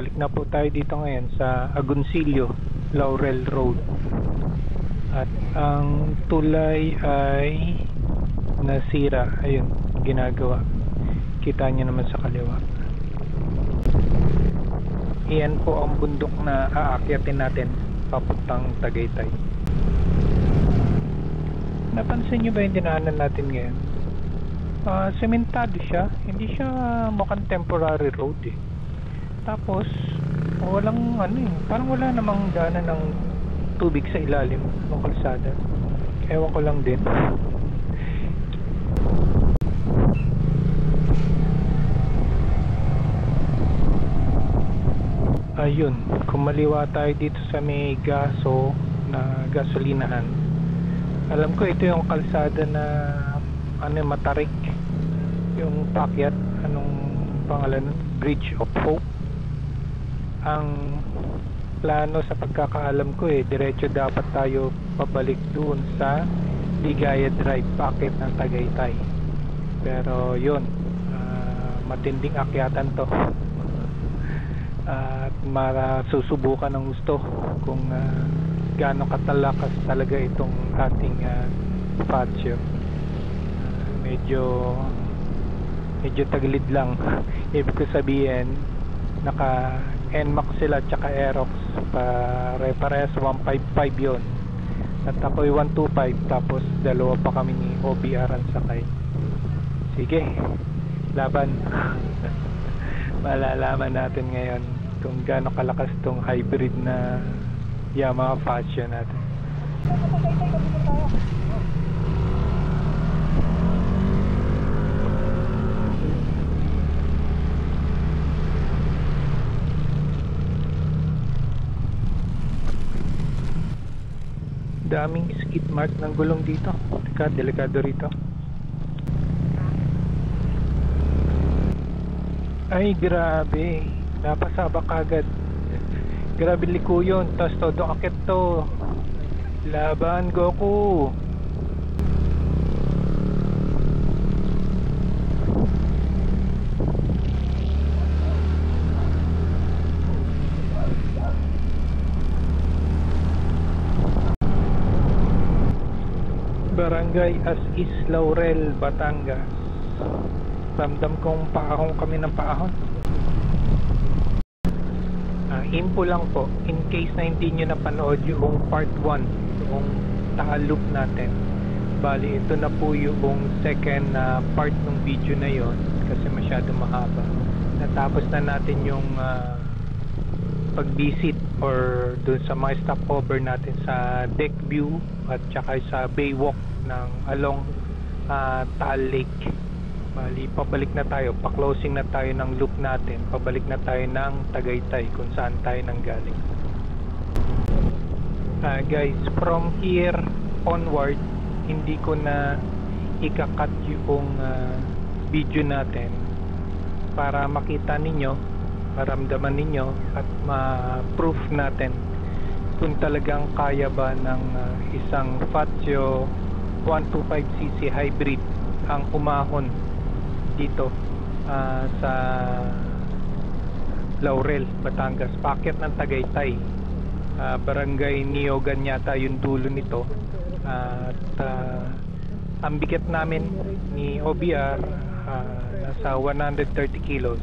balik na po tayo dito ngayon sa Agoncillo, Laurel Road. At ang tulay ay nasira. Ayun, ginagawa. Kita nyo naman sa kaliwa. Iyan po ang bundok na aakyatin natin papuntang Tagaytay. Napansin nyo ba yung dinaanan natin ngayon? Sementado siya. Hindi siya mukhang temporary road eh. Tapos walang parang wala namang daanan ng tubig sa ilalim ng kalsada. Ewan ko lang din. Ayun, kumaliwa tayo dito sa may gaso na gasolinahan. Alam ko ito yung kalsada na matarik, yung pakyat, anong pangalan, Bridge of Hope. Ang plano sa pagkakaalam ko diretso dapat tayo pabalik doon sa Ligaya Drive, packet ng Tagaytay. Pero yun, matinding akyatan to. At susubukan ng gusto kung gaano katalakas talaga itong ating Faccio. Medyo tagilid lang. Ibig ko sabihin, naka NMAX sila tsaka Aerox, pare-parehas 155 yun. At ako'y 125, tapos dalawa pa kami ni OBR ang sakay. Sige, laban. Malalaman natin ngayon kung gaano kalakas tong hybrid na Yamaha Faccio natin. Daming skid mark ng gulong dito. Teka, delikado rito. Ay, grabe. Napasabak agad. Grabe liko yun. Tapos todo akit to. Laban, Goku. Barangay As-Is, Laurel, Batangas. Ramdam kong paahon kami ng paahon. Info lang po, in case na hindi nyo napanood yung part 1, yung Taal Loop natin. Bali, ito na po yung second part ng video na yon kasi masyado mahaba. Natapos na natin yung pag-visit or dun sa mga stopover natin sa deck view at saka sa baywalk ng along Taal Lake. Bali, pabalik na tayo, pa-closing na tayo ng loop natin, pabalik na tayo ng Tagaytay kung saan tayo nanggaling. Guys, from here onward, hindi ko na ikakat yung video natin para makita ninyo, maramdaman ninyo at ma-proof natin kung talagang kaya ba ng isang Faccio 125cc hybrid ang umahon dito sa Laurel, Batangas, packet ng Tagaytay. Barangay Niogan yata yung dulo nito. At ang bigat namin ni OBR nasa 130 kilos.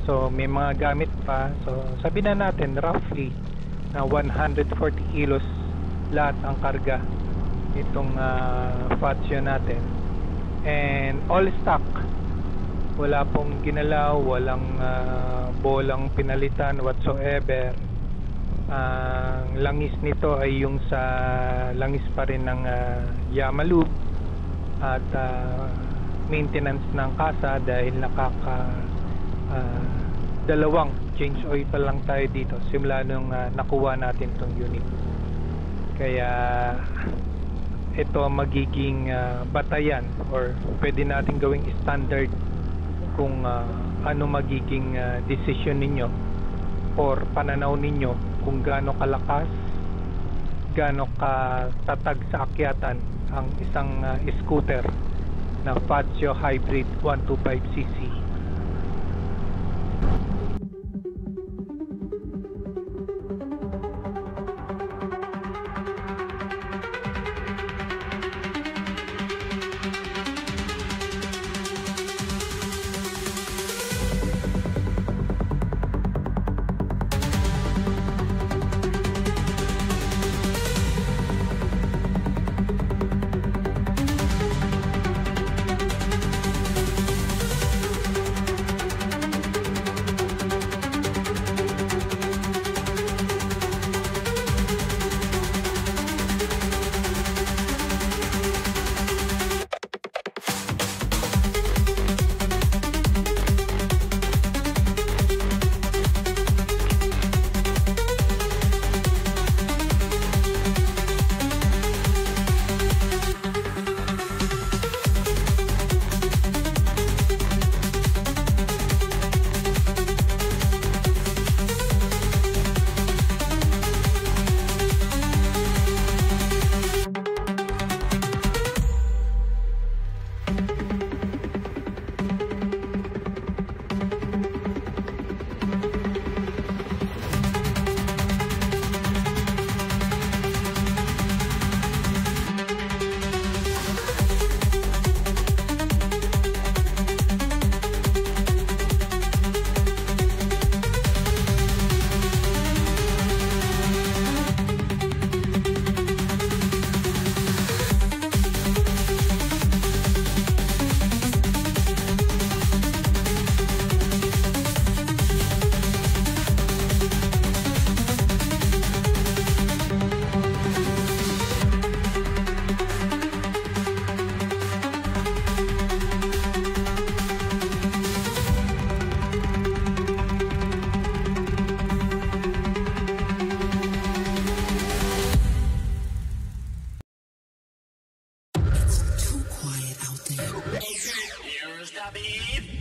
So may mga gamit pa. So sabi na natin roughly na 140 kilos lahat ang karga itong Faccio natin. And all stock. Wala pong ginalaw, walang bolang pinalitan whatsoever. Ang langis nito ay yung sa langis pa rin ng Yamalube at maintenance ng kasa dahil dalawang change oil pa lang tayo dito simula nung nakuha natin tong unit. Kaya ito magiging batayan or pwede natin gawing standard kung ano magiging decision ninyo or pananaw ninyo kung gaano kalakas, gaano katatag sa akyatan ang isang scooter na Faccio Hybrid 125cc.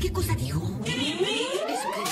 ¿Qué cosa dijo? ¿Eso qué?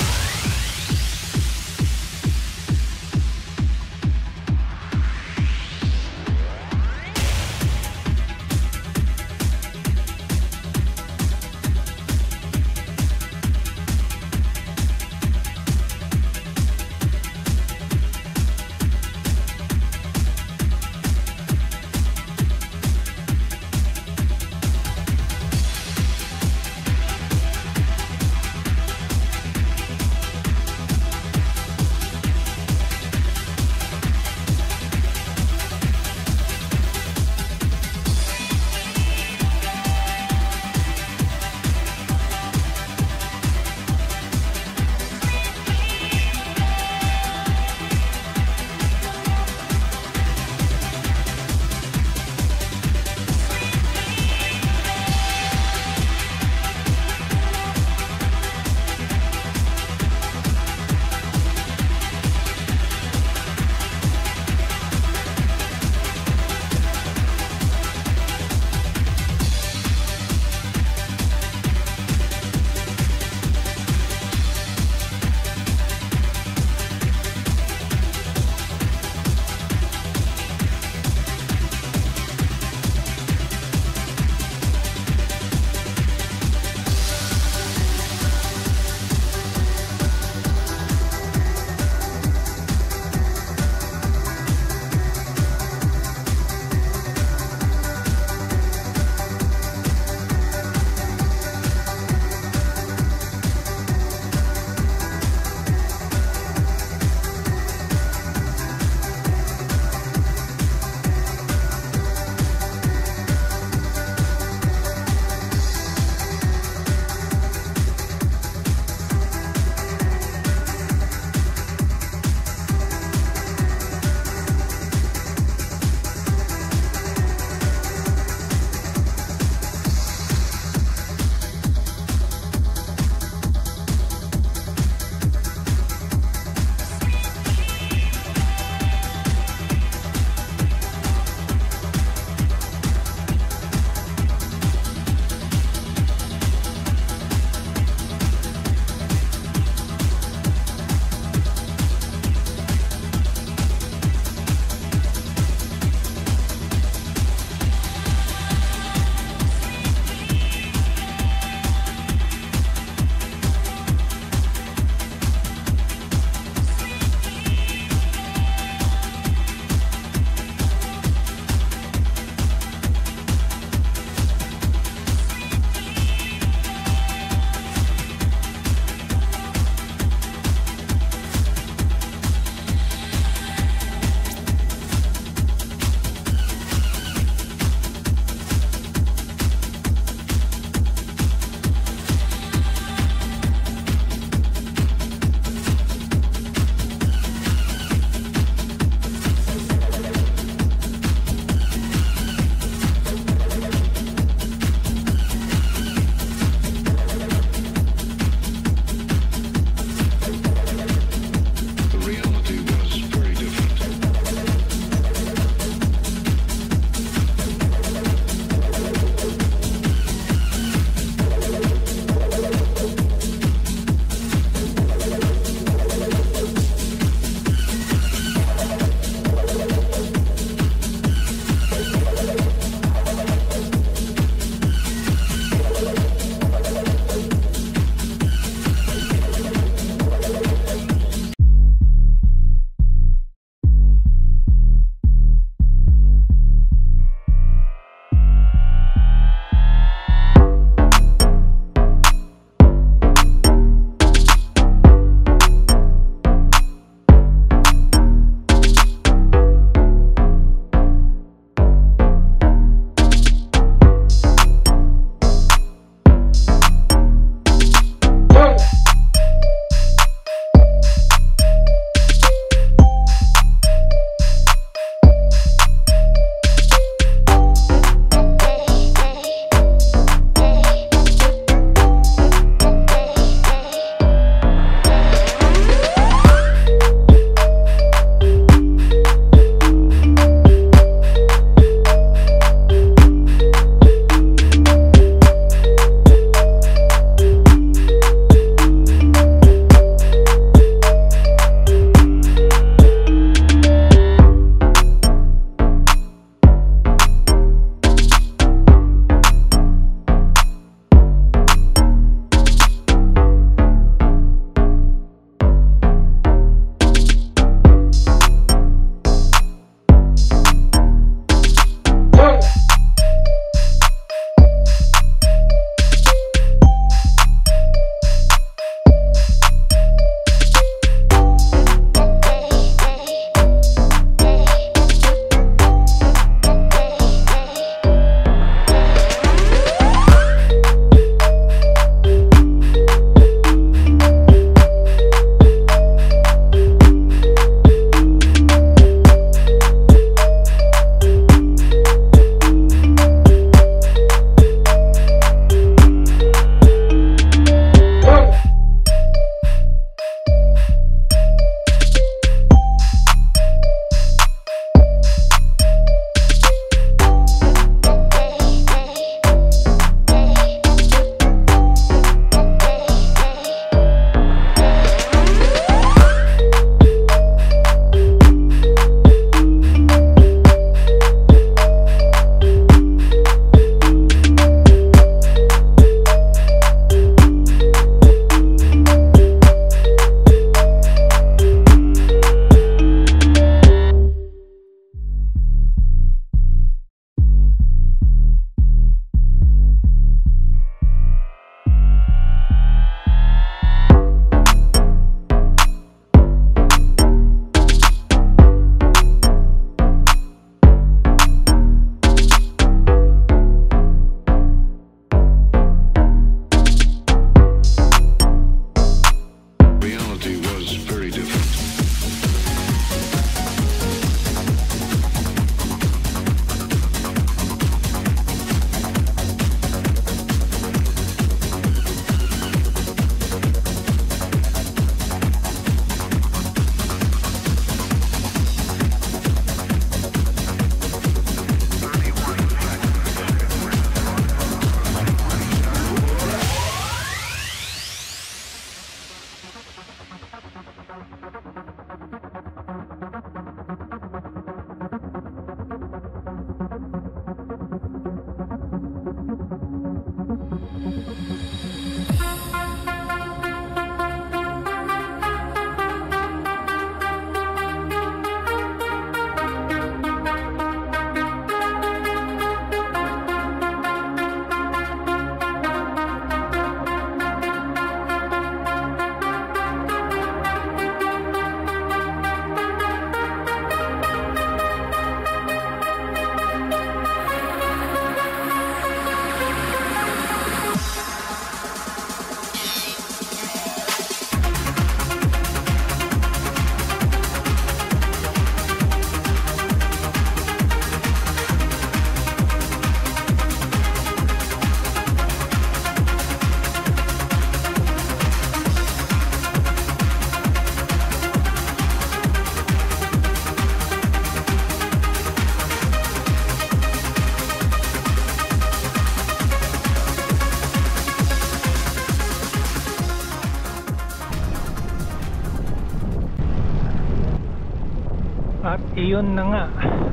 iyon na nga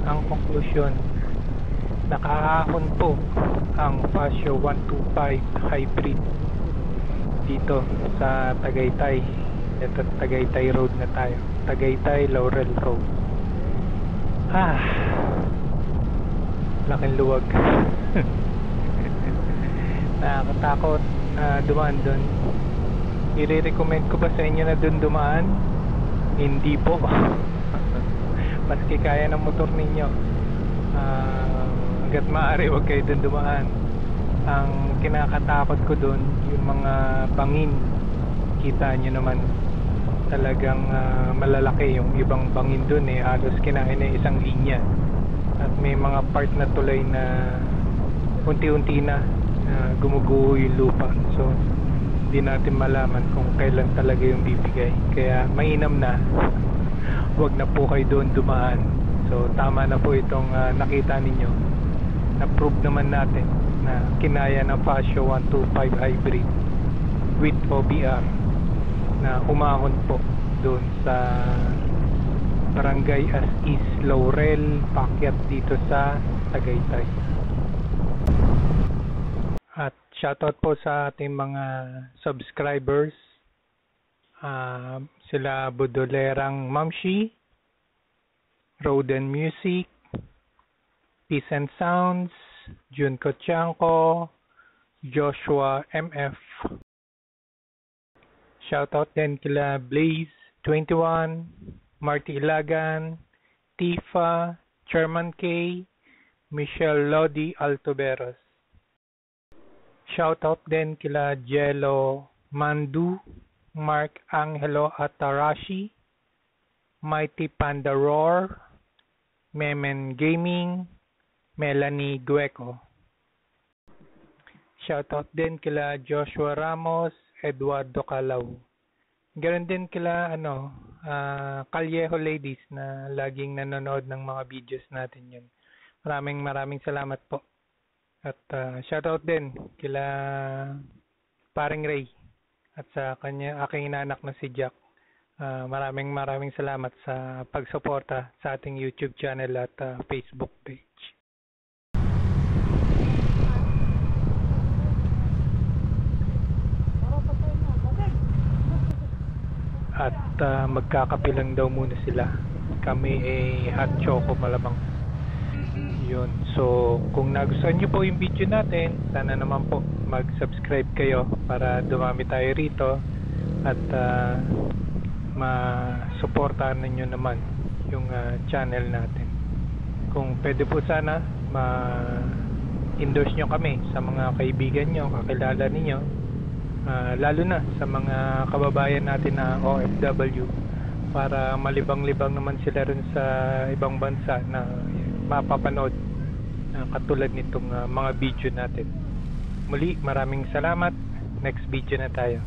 ang konklusyon. Nakaahon po ang Pasio 125 hybrid dito sa Tagaytay. Ito, Tagaytay Road na tayo. Tagaytay Laurel Road. Laking luwag. Nakakatakot dumaan doon. I-recommend ko ba sa inyo na doon dumaan? Hindi po. Maski kaya ng motor ninyo, hanggat maaari huwag kayo doon dumaan. Ang kinakatakot ko doon, yung mga bangin. Kita nyo naman, talagang malalaki yung ibang bangin doon halos kinain na isang linya. At may mga part na tulay na unti-unti na gumuguho yung lupa. So hindi natin malaman kung kailan talaga yung bibigay. Kaya mainam na huwag na po kayo doon dumaan. So tama na po itong nakita ninyo. Na-prove naman natin na kinaya ng Pasio 125 hybrid with OBR na umahon po doon sa Barangay As-Is Laurel, paakyat dito sa Tagaytay. At shoutout po sa ating mga subscribers, sila Budolerang Mamshi, Roden Music, Peace and Sounds, Jun Kochanko, Joshua MF. Shoutout din kila Blaze 21, Marty Ilagan, Tifa, Chairman K, Michelle Lodi Altoberos. Shoutout din kila Jello Mandu, Mark Angelo Atarashi, Mighty Panda Roar, Memen Gaming, Melanie Gueco. Shoutout din kila Joshua Ramos, Eduardo Calaw. Ganon din kila Callejo Ladies na laging nanonood ng mga videos natin yun. Maraming salamat po. At shoutout din kila Paring Ray at sa aking inanak na si Jack. Maraming salamat sa pagsuporta sa ating YouTube channel at Facebook page. At magkakapilang daw muna sila. Kami hot choco malamang. Yun. So, kung nagustuhan nyo po yung video natin, sana naman po mag-subscribe kayo para dumami tayo rito at ma-supportahan ninyo naman yung channel natin. Kung pwede po sana ma-endorse nyo kami sa mga kaibigan nyo, kakilala ninyo, lalo na sa mga kababayan natin na OFW, para malibang-libang naman sila rin sa ibang bansa na mapapanood katulad nitong mga video natin. Muli, maraming salamat. Next video na tayo.